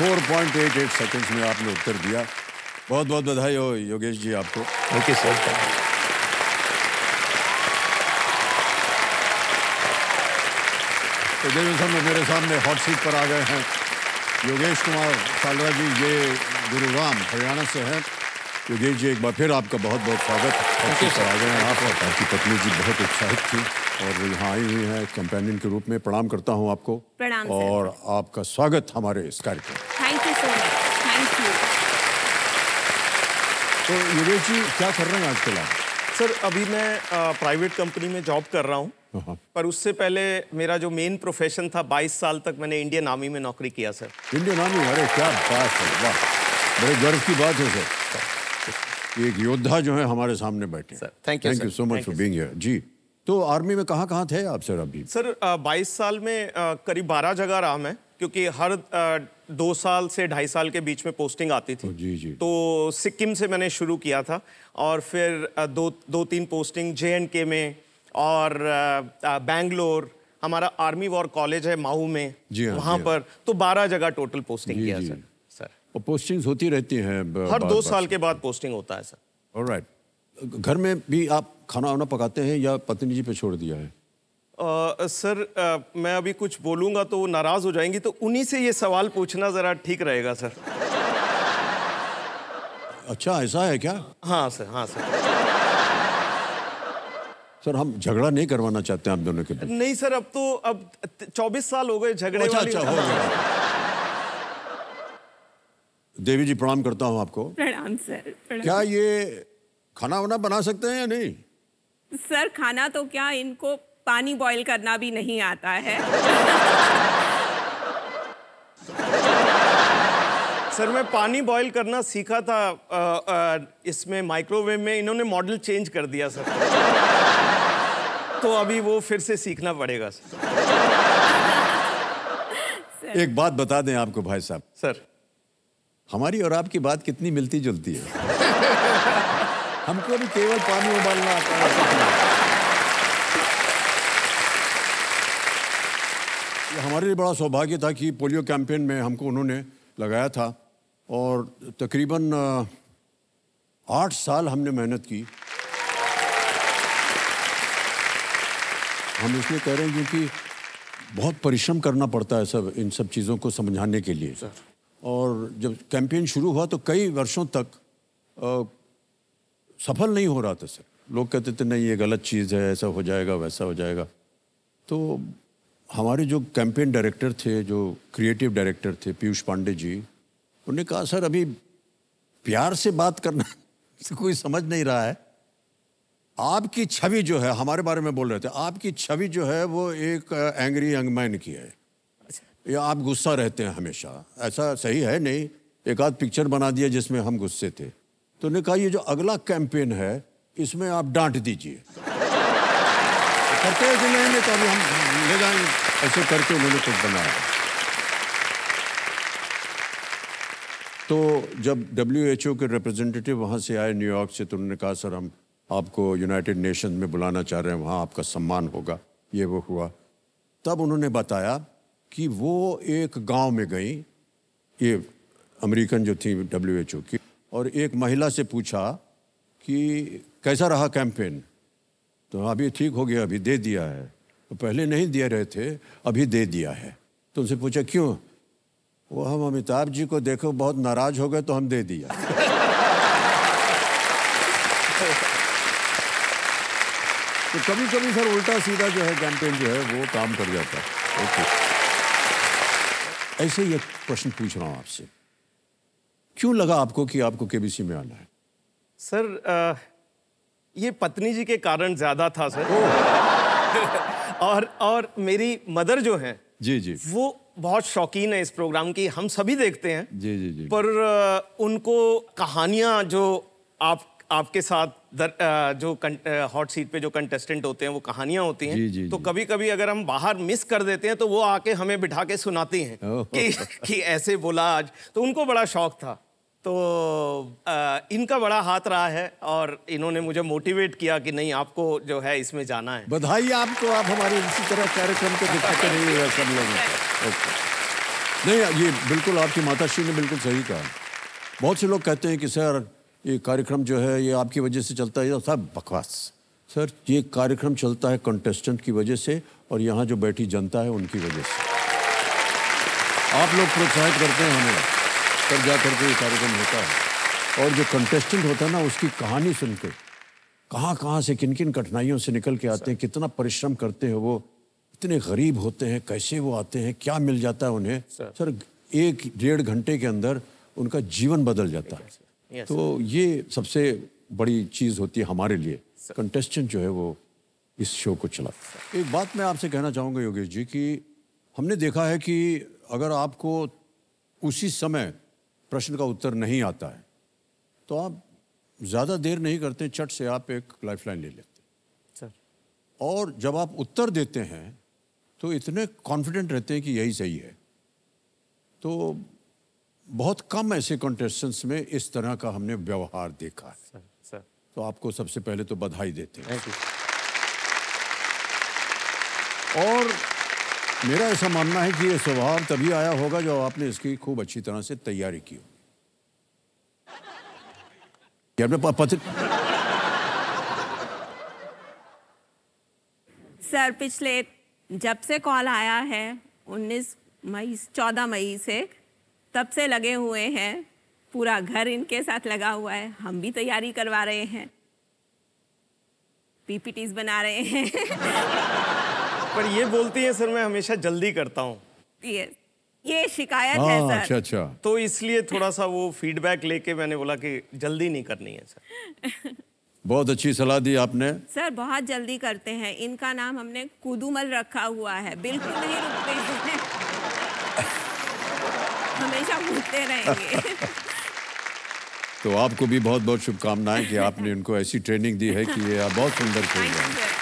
4.88 seconds में आपने उत्तर दिया। बहुत बहुत बधाई हो योगेश जी आपको। Thank you sir. तो देवी साहब मेरे सामने हॉट सीट पर आ गए हैं योगेश कुमार सालरा जी, ये गुरुग्राम हरियाणा से हैं। योगेश जी एक बार फिर आपका बहुत बहुत स्वागत। हॉट सीट पर आ गए हैं आप। आपकी पत्नी जी बहुत उत्साहित थी और वो यहाँ आई हुई हैं कंपेनियन के रूप में। प्रणाम करता हूँ आपको। प्रणाम और आपका स्वागत हमारे इस कार्यक्रम। Thank you so much. Thank you. तो योगेश जी क्या कर रहे हैं आजकल आप? सर अभी मैं प्राइवेट कंपनी में जॉब कर रहा हूँ, पर उससे पहले मेरा जो मेन प्रोफेशन था 22 साल तक मैंने इंडियन आर्मी में नौकरी किया सर। इंडियन आर्मी, अरे क्या बात है, वाह, बड़े गर्व की बात है सर। एक योद्धा जो है हमारे सामने बैठे। Sir thank you so much for being here जी। तो आर्मी में कहाँ थे आप सर अभी? सर 22 साल में करीब 12 जगह रहा मैं, क्योंकि हर 2 साल से 2.5 साल के बीच में पोस्टिंग आती थी। जी जी। तो सिक्किम से मैंने शुरू किया था और फिर 2-3 पोस्टिंग JNK में और बैंगलोर, हमारा आर्मी वॉर कॉलेज है माऊ में, वहाँ पर तो 12 जगह टोटल पोस्टिंग किया सर। और पोस्टिंग्स होती रहती हैं हर 2 साल के बाद पोस्टिंग होता है सर। ऑलराइट। घर में भी आप खाना वाना पकाते हैं या पत्नी जी पे छोड़ दिया है? सर मैं अभी कुछ बोलूंगा तो वो नाराज हो जाएंगी, तो उन्हीं से ये सवाल पूछना जरा ठीक रहेगा सर। अच्छा ऐसा है क्या? हाँ सर, हाँ सर। सर हम झगड़ा नहीं करवाना चाहते हैं आप दोनों के बीच। नहीं सर, अब 24 साल हो गए झगड़े अच्छा, वाली। अच्छा हो गया। देवी जी प्रणाम करता हूँ आपको। प्रणाम सर। प्रणाम। क्या ये खाना वाना बना सकते हैं या नहीं? सर खाना तो क्या, इनको पानी बॉईल करना भी नहीं आता है। सर मैं पानी बॉईल करना सीखा था इसमें माइक्रोवेव में, इन्होंने मॉडल चेंज कर दिया सर। तो अभी वो फिर से सीखना पड़ेगा सर। एक बात बता दें आपको भाई साहब। सर हमारी और आपकी बात कितनी मिलती जुलती है। हमको भी केवल पानी उबालना आता है। हमारे लिए बड़ा सौभाग्य था कि पोलियो कैंपेन में हमको उन्होंने लगाया था और तकरीबन 8 साल हमने मेहनत की। हम इसलिए कह रहे हैं क्योंकि बहुत परिश्रम करना पड़ता है इन सब चीज़ों को समझाने के लिए सर। और जब कैंपेन शुरू हुआ तो कई वर्षों तक सफल नहीं हो रहा था सर। लोग कहते थे नहीं ये गलत चीज़ है, ऐसा हो जाएगा वैसा हो जाएगा। तो हमारे जो कैंपेन डायरेक्टर थे, जो क्रिएटिव डायरेक्टर थे पीयूष पांडे जी, उन्होंने कहा सर अभी प्यार से बात करना कोई समझ नहीं रहा है। आपकी छवि जो है, हमारे बारे में बोल रहे थे, आपकी छवि जो है वो एक एंग्री यंग मैन की है, या आप गुस्सा रहते हैं हमेशा, ऐसा सही है नहीं। एक आध पिक्चर बना दिया जिसमें हम गुस्से थे। तो उन्होंने कहा ये जो अगला कैंपेन है इसमें आप डांट दीजिए। करते हैं कि नहीं तो अभी हम ले जाएंगे, ऐसे करके उन्होंने कुछ बनाया। तो जब WHO के रिप्रेजेंटेटिव वहाँ से आए न्यूयॉर्क से, तो उन्होंने कहा सर हम आपको यूनाइटेड नेशन में बुलाना चाह रहे हैं, वहाँ आपका सम्मान होगा, ये वो हुआ। तब उन्होंने बताया कि वो एक गांव में गई, ये अमेरिकन जो थी WHO की, और एक महिला से पूछा कि कैसा रहा कैंपेन। तो अभी ठीक हो गया, अभी दे दिया है। तो पहले नहीं दे रहे थे, अभी दे दिया है। तो उनसे पूछा क्यों? वो हम अमिताभ जी को देखो बहुत नाराज हो गए तो हम दे दिया। तो कभी कभी सर उल्टा सीधा जो है कैंपेन जो है वो काम कर जाता है। ओके। ऐसे ही एक प्रश्न पूछ रहा हूँ आपसे, क्यों लगा आपको कि आपको KBC में आना है? सर ये पत्नी जी के कारण ज्यादा था सर। और मेरी मदर जो है जी जी, वो बहुत शौकीन है इस प्रोग्राम की, हम सभी देखते हैं। जी जी जी। पर उनको कहानियां जो आपके साथ जो हॉट सीट पे जो कंटेस्टेंट होते हैं वो कहानियां होती हैं। जी, जी, तो जी। कभी कभी अगर हम बाहर मिस कर देते हैं तो वो आके हमें बिठा के सुनाती हैं कि ऐसे बोला आज। तो उनको बड़ा शौक था, तो इनका बड़ा हाथ रहा है और इन्होंने मुझे मोटिवेट किया कि नहीं आपको जो है इसमें जाना है। बधाई आपको, आप हमारे इसी तरह कार्यक्रम को दिखाते रहिएगा सब लोगों को। नहीं, ये बिल्कुल आपकी माताश्री ने बिल्कुल सही कहा। बहुत से लोग कहते हैं कि सर ये कार्यक्रम जो है ये आपकी वजह से चलता है, सब बकवास। सर ये कार्यक्रम चलता है कंटेस्टेंट की वजह से और यहाँ जो बैठी जनता है उनकी वजह से। आप लोग प्रोत्साहित करते हैं हमें, तब जा करके ये कार्यक्रम होता है। और जो कंटेस्टेंट होता है ना, उसकी कहानी सुन के कहाँ से किन किन कठिनाइयों से निकल के आते हैं, कितना परिश्रम करते हैं, वो इतने गरीब होते हैं, कैसे वो आते हैं, क्या मिल जाता है उन्हें। सर 1-1.5 घंटे के अंदर उनका जीवन बदल जाता है। तो ये सबसे बड़ी चीज़ होती है हमारे लिए, कंटेस्टेंट जो है वो इस शो को चलाता है। एक बात मैं आपसे कहना चाहूँगा योगेश जी कि हमने देखा है कि अगर आपको उसी समय प्रश्न का उत्तर नहीं आता है तो आप ज़्यादा देर नहीं करते, चट से आप एक लाइफलाइन ले लेते सर। और जब आप उत्तर देते हैं तो इतने कॉन्फिडेंट रहते हैं कि यही सही है। तो बहुत कम ऐसे कंटेस्टेंट्स में इस तरह का हमने व्यवहार देखा है। सर तो आपको सबसे पहले तो बधाई देते हैं। Thank you. और मेरा ऐसा मानना है कि ये स्वभाव तभी आया होगा जब आपने इसकी खूब अच्छी तरह से तैयारी की हो। सर पिछले जब से कॉल आया है 14 मई से, तब से लगे हुए हैं, पूरा घर इनके साथ लगा हुआ है। हम भी तैयारी करवा रहे हैं, पीपीटीज बना रहे हैं। पर ये बोलती है सर मैं हमेशा जल्दी करता हूँ। ये शिकायत है सर। अच्छा। तो इसलिए थोड़ा सा वो फीडबैक लेके मैंने बोला कि जल्दी नहीं करनी है सर। बहुत अच्छी सलाह दी आपने। सर बहुत जल्दी करते हैं। इनका नाम हमने कुदूमल रखा हुआ है, बिल्कुल नहीं रुकते हैं। हमेशा पूछते रहेंगे। तो आपको भी बहुत बहुत शुभकामनाएं कि आपने उनको ऐसी ट्रेनिंग दी है कि ये बहुत सुंदर खेल रहे हैं।